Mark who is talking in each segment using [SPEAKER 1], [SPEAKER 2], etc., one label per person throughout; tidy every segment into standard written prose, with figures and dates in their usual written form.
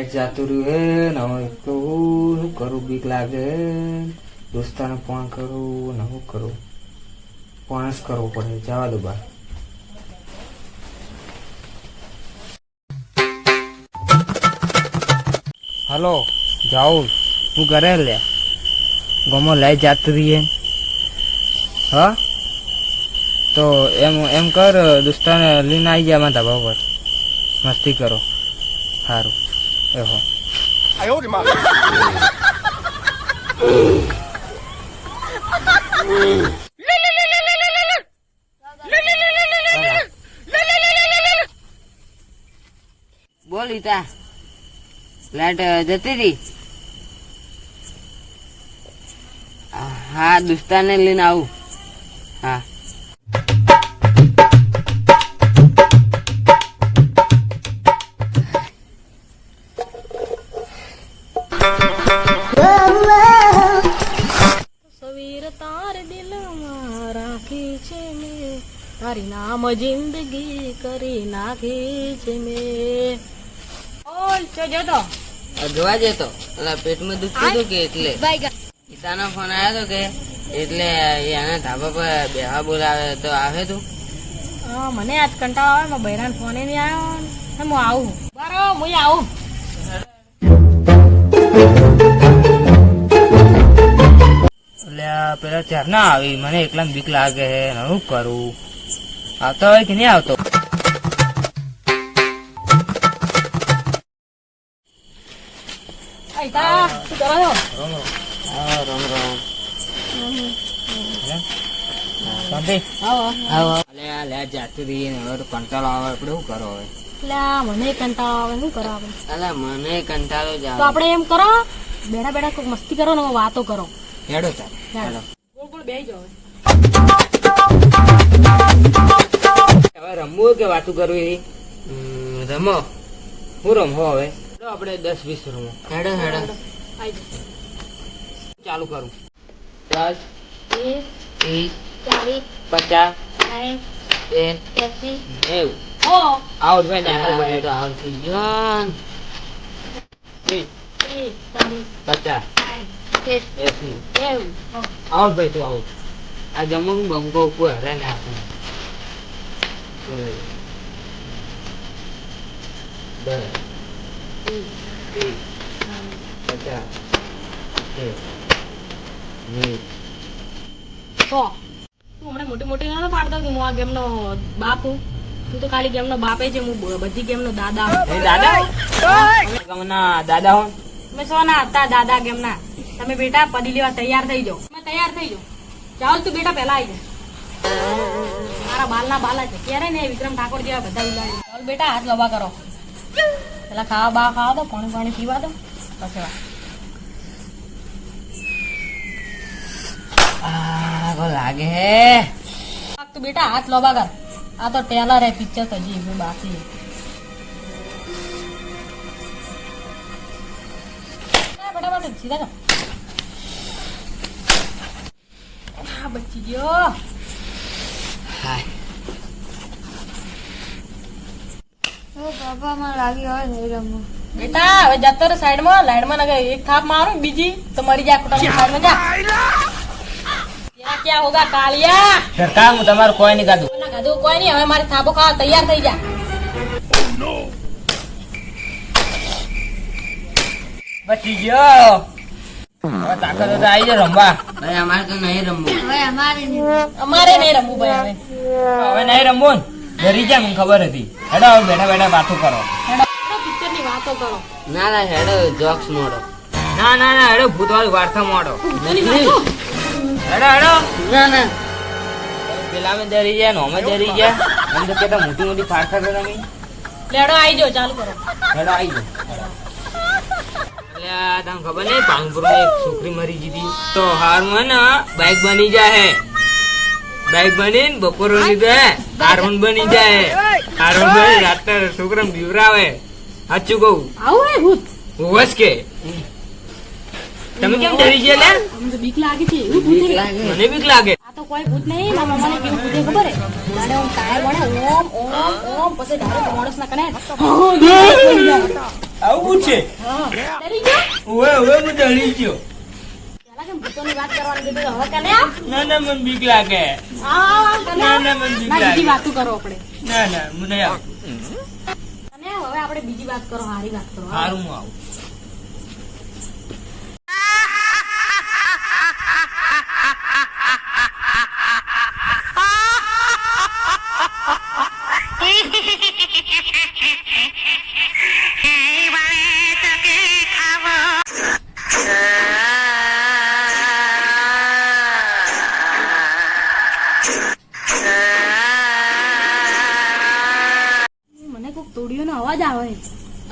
[SPEAKER 1] Light જાતું રહ્યું હે ને હવે તો શું કરું, બીક લાગે. દોસ્તાને ફોન કરું ને શું કરું, ફોન જ કરવો પડે. જવા દો બા. હલો, જાઉં હું ઘરે લે ગમો લાઈટ જાતું રહીએ. હા તો એમ કર, દોસ્તાને લઈને આવી ગયા મારા ધાબા પર, મસ્તી કરો. સારું એહો.
[SPEAKER 2] બોલ ઈતા, લાઈટ જતી હતી? હા, દોસ્તાને લઈને આવું. હા
[SPEAKER 3] સવીર તાર દિલમાં રાખી છે મેં, તારી નામ જિંદગી કરી નાખી છે મેં. ઓલ ચો જતો
[SPEAKER 2] જોવા જતો, પેટમાં દુખતું હતું કે એટલે ઈતાનો ફોન આવ્યો હતો કે એટલે એને ધાબા પર બેહવા બોલાવે તો આવે તું.
[SPEAKER 3] મને આજ કંટાળો આવે, મારા બૈરાન ફોન નહીં આવ્યો ને હું આવું. બરાબર, હું આવું.
[SPEAKER 1] એટલે પેલા ચાર ના આવી, મને એકલા બીક લાગે હે. શું કરું, આવતો હોય કે નહીં આવતો?
[SPEAKER 3] ઈતા શું કરો છો?
[SPEAKER 1] રામ રામ.
[SPEAKER 3] આવો.
[SPEAKER 1] લાઈટ જાતી રહી ને હવે તો કંટાળો આવે, આપણે શું કરો હવે?
[SPEAKER 3] એટલે મને કંટાળો આવે, શું કરો આપણે?
[SPEAKER 2] અલા મને કંટાળો જ
[SPEAKER 3] તો
[SPEAKER 2] આવે.
[SPEAKER 3] આપણે એમ કરો, બેઠા બેઠા કોઈક મસ્તી કરો ને વાતો કરો.
[SPEAKER 1] હેડો તાર, હેડો.
[SPEAKER 3] ગોળ ગોળ બેહી જાઓ.
[SPEAKER 1] હવે રમવું કે વાતું કરવી? રમો. હું રમવો હવે? આપણે 10-20 રમો.
[SPEAKER 2] હેડો હેડો.
[SPEAKER 3] આઈ જાઓ.
[SPEAKER 1] ચાલુ કરું. 10,
[SPEAKER 3] 20,
[SPEAKER 1] 30,
[SPEAKER 3] 40,
[SPEAKER 1] 50,
[SPEAKER 3] 60,
[SPEAKER 1] 90.
[SPEAKER 3] ઓ
[SPEAKER 1] આઉટ ભાઈ ને
[SPEAKER 2] આ તો આવું થઈ ગયો.
[SPEAKER 1] 30,
[SPEAKER 3] 30,
[SPEAKER 1] 50, 80. આઉટ ભાઈ તું આઉટ. આ જમવાનું બંકો ઉપર હરે ને આપું. 10, 20, 50, 90.
[SPEAKER 3] સો. તું હમણાં મોટી મોટી ના પાડતો કે હું આ ગેમનો બાપ હું. તું તો ખાલી ગેમનો બાપ છે, હું બધી ગેમનો દાદા હું.
[SPEAKER 1] એ દાદા ગામના દાદા હો.
[SPEAKER 3] તમે સો ના હતા દાદા ગેમના. તમે બેટા પડી લેવા તૈયાર થઈ જાઓ. તમે તૈયાર થઈ જાઓ. ચાલ તું બેટા પહેલા આવી જા. મારા બાલના બાલા છે ક્યારે ને વિક્રમ ઠાકોર જેવા બધા ઉલાડી. ચાલ બેટા હાથ લવા કરો. પેલા ખાવા બા ખાવા દો, પાણી પાણી પીવા દો, પછી વાત.
[SPEAKER 1] લાગે હે.
[SPEAKER 3] તું બેટા હાથ લોબા કર. આ તો ટેલર હે, પિક્ચર તો હજી એમનું બાકી હે. ફટાફટ સીધા જાઓ. હા બચી ગયો.
[SPEAKER 1] હાય.
[SPEAKER 3] બેટા હવે જતો રે સાઈડમાં. લાઈડમાં નગર એક થાપ મારું બીજી તો મરી જા. સાઈડમાં જા. ક્યાં હોગા કાલિયા?
[SPEAKER 1] સરકાર હું તમારું કોઈ નહીં કાઢું.
[SPEAKER 3] ગાધું કોઈ નહીં. હવે મારી થાપો ખાવા તૈયાર થઈ જા.
[SPEAKER 1] બચી ગયો. હવે તાકાત હોય તો આવી જા રમવા.
[SPEAKER 2] ભાઈ અમારે તો નહીં રમવું.
[SPEAKER 3] અમારે નહીં રમવું ભાઈ.
[SPEAKER 1] હવે નહીં રમવું ને. ડરી જાય મને ખબર હતી. હેડો હવે બેઠા બેઠા વાતો કરો.
[SPEAKER 3] પિક્ચર ની વાતો કરો.
[SPEAKER 2] ના ના હેડો જોક્સ મોડો.
[SPEAKER 1] ના ના ના હેડો ભૂતવાળી વાર્તા મોડો.
[SPEAKER 3] ભૂતની વાતો?
[SPEAKER 1] હેડો હેડો.
[SPEAKER 2] ના ના
[SPEAKER 1] પેલા અમે ડરી ગયા ને અમે ડરી ગયા. એમ તો કેતા મોટી મોટી ફાડતા હતા તમે.
[SPEAKER 3] લેડો આવી જાઓ, ચાલુ કરો.
[SPEAKER 1] હેડો આવી જાઓ. તમને ખબર નહીં પાલનપુરમાં એક છોકરી મરી ગઈ તો હારમાં ને બાઈક બની જાય. બાઈક બની બપોર હારવન બની જાય. હારવન બની રાત્રે છોકરા બીવરાવે. સાચું કહું
[SPEAKER 3] આવું હે ભૂત?
[SPEAKER 1] હોવસ કે તમે કેમ ડરી ગયા લે?
[SPEAKER 3] અમને તો બીક લાગે છે. એવું ભૂત હે.
[SPEAKER 2] લાગે.
[SPEAKER 1] મને બીક લાગે.
[SPEAKER 3] આ તો તો કોઈ ભૂત નહીં. મારા મામાને કેવું ભૂત છે ખબર હે? જાણે ઓમ ટાયર વળે, ઓમ ઓમ ઓમ, પછી ડાયરેક્ટ માણસના કને
[SPEAKER 1] આવું છે.
[SPEAKER 3] હા, ડરી ગયો?
[SPEAKER 1] ઓવે ઓવે હું ડરી ગયો.
[SPEAKER 3] પહેલા કેમ ભૂતોની વાત કરવાની કીધું તો હવે કને આવ?
[SPEAKER 1] ના ના મને બીક લાગે.
[SPEAKER 3] હા, કને આવ?
[SPEAKER 1] ના, મને બીક
[SPEAKER 3] ના, બીજી
[SPEAKER 1] લાગે.
[SPEAKER 3] વાતો કરો આપણે.
[SPEAKER 1] ના ના હું નહીં આવતું.
[SPEAKER 3] કને આવ? હવે આપણે બીજી વાત કરો, હારી વાત કરો.
[SPEAKER 1] સારું હું આવું.
[SPEAKER 3] મને કોક તોડીઓનો અવાજ આવે.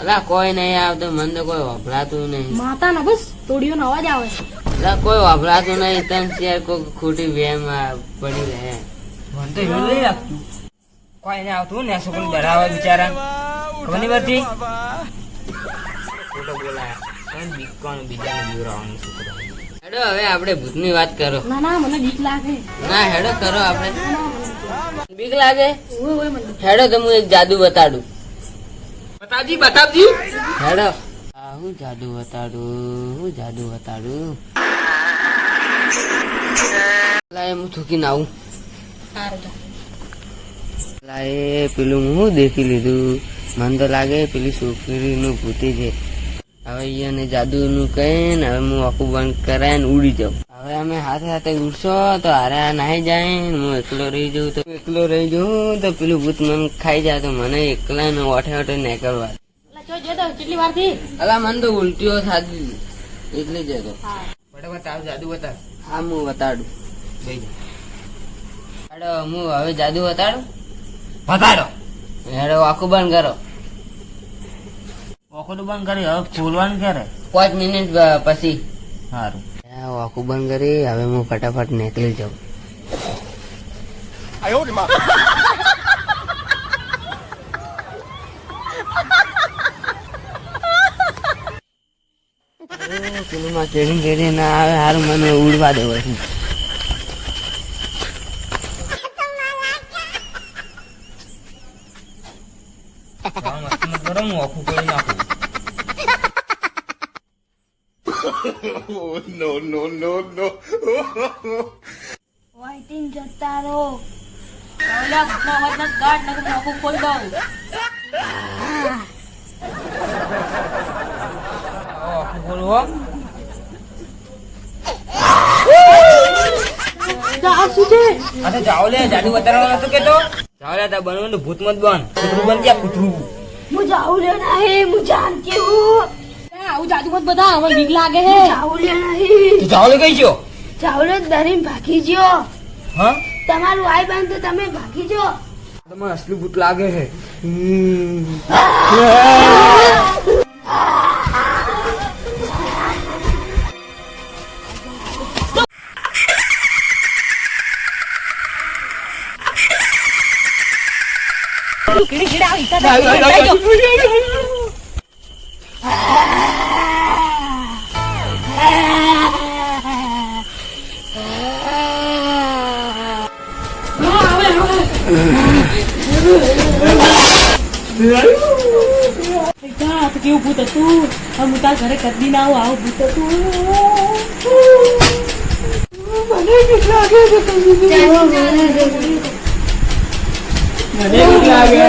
[SPEAKER 2] અલા કોઈ નહીં આવતો, મને તો કોઈ વભરાતું નહીં.
[SPEAKER 3] માતાનો બસ તોડીઓનો અવાજ આવે.
[SPEAKER 2] અલા કોઈ વભરાતું નહીં. તને શેર કોઈ ખોટી વેમ પડી રહે.
[SPEAKER 1] મને તો એવું નહીં લાગતું. કોઈ નહીં આવતું ને છોકરું ડરાવે બિચારા. ખબર નહીં પડતી. ખોટો બોલાયા. કોણ બીજાને બીવરાવાનું છોકરો.
[SPEAKER 2] હેડો હવે આપણે ભૂતની વાત કરો.
[SPEAKER 3] ના ના, મને બીક લાગે.
[SPEAKER 2] ના હેડો કરો આપણે. બીક લાગે?
[SPEAKER 3] ઓય ઓય મને.
[SPEAKER 2] હેડો તો હું એક જાદુ બતાડું.
[SPEAKER 1] બતાવજી બતાવજી.
[SPEAKER 2] હેડો. હું જાદુ બતાડું. લા હું થૂકીને આવું.
[SPEAKER 3] સારું તો.
[SPEAKER 2] લા એ પેલું હું દેખી લીધું. મને તો લાગે પેલી છોકરીનું ભૂતી છે. હવે એને જાદુનું કહીને હવે હું આખું બંધ કરાય ને ઉડી જાઉં. હવે અમે હાથે હાથે ઉડશો તો હારે નાહી જાય ને હું એકલો રહી જઉં તો પેલું ભૂત મને ખાઈ જાય તો મને એકલા ને ઓઠે નીકળવા.
[SPEAKER 3] એટલે જો જતો કેટલી વાર થી?
[SPEAKER 2] અલા મને તો ઉલટીઓ થતી એટલે જ હતો.
[SPEAKER 3] હા.
[SPEAKER 1] ફટાફટ આવ જાદુ બતાવ.
[SPEAKER 2] હા હું બતાડું.
[SPEAKER 1] ભાઈ
[SPEAKER 2] હેડો હું હવે જાદુ બતાડું.
[SPEAKER 1] બતાડો.
[SPEAKER 2] હેડો આખું બંધ કરો.
[SPEAKER 1] ઓખોટું બંધ કરી હવે ખોલવાનું ક્યારે?
[SPEAKER 2] 5 મિનિટ પછી.
[SPEAKER 1] સારું.
[SPEAKER 2] આખું બંધ કરી હવે હું ફટાફટ નીકળી જાઉં. પેલું માં ચડી ના આવે હારું મને ઉડવા દેવો છે.
[SPEAKER 1] મસ્તી મત કરો, હું આખું કરી નાખું.
[SPEAKER 3] વાઈટીન જતા રહો. ઓલા ભૂતના અવાજના ગાઢ નકર હું આખું ખોલી દઉં.
[SPEAKER 1] આખું બોલવો.
[SPEAKER 3] આ શું છે?
[SPEAKER 1] આ તો જાઓ લે જાદુ બતાવવાનો નતો કેતો. જાઓ લે તા બનવાનું ભૂત મત બન. કૂતરું બન ક્યાં કૂતરું.
[SPEAKER 3] હું જાઉં લે નહીં, હું જાનતી હું. આવું જાદુ મત બધા, હવે બીક લાગે હે. જાઉં લે નહીં.
[SPEAKER 1] તું જાઓ લે કઈ ગયો?
[SPEAKER 3] જાઉં લે ડરીને ભાગી ગયો.
[SPEAKER 1] હા
[SPEAKER 3] તમારું આઈ બંધ તો તમે ભાગી ગયો.
[SPEAKER 1] તમારે અસલી ભૂત લાગે છે.
[SPEAKER 3] કીડી કીડી આવી તા. કેવું ભૂત હતું? હું તાર ઘરે કદી ના આવું ભૂત હતું. મને બીક લાગે છે. મને બીક લાગે.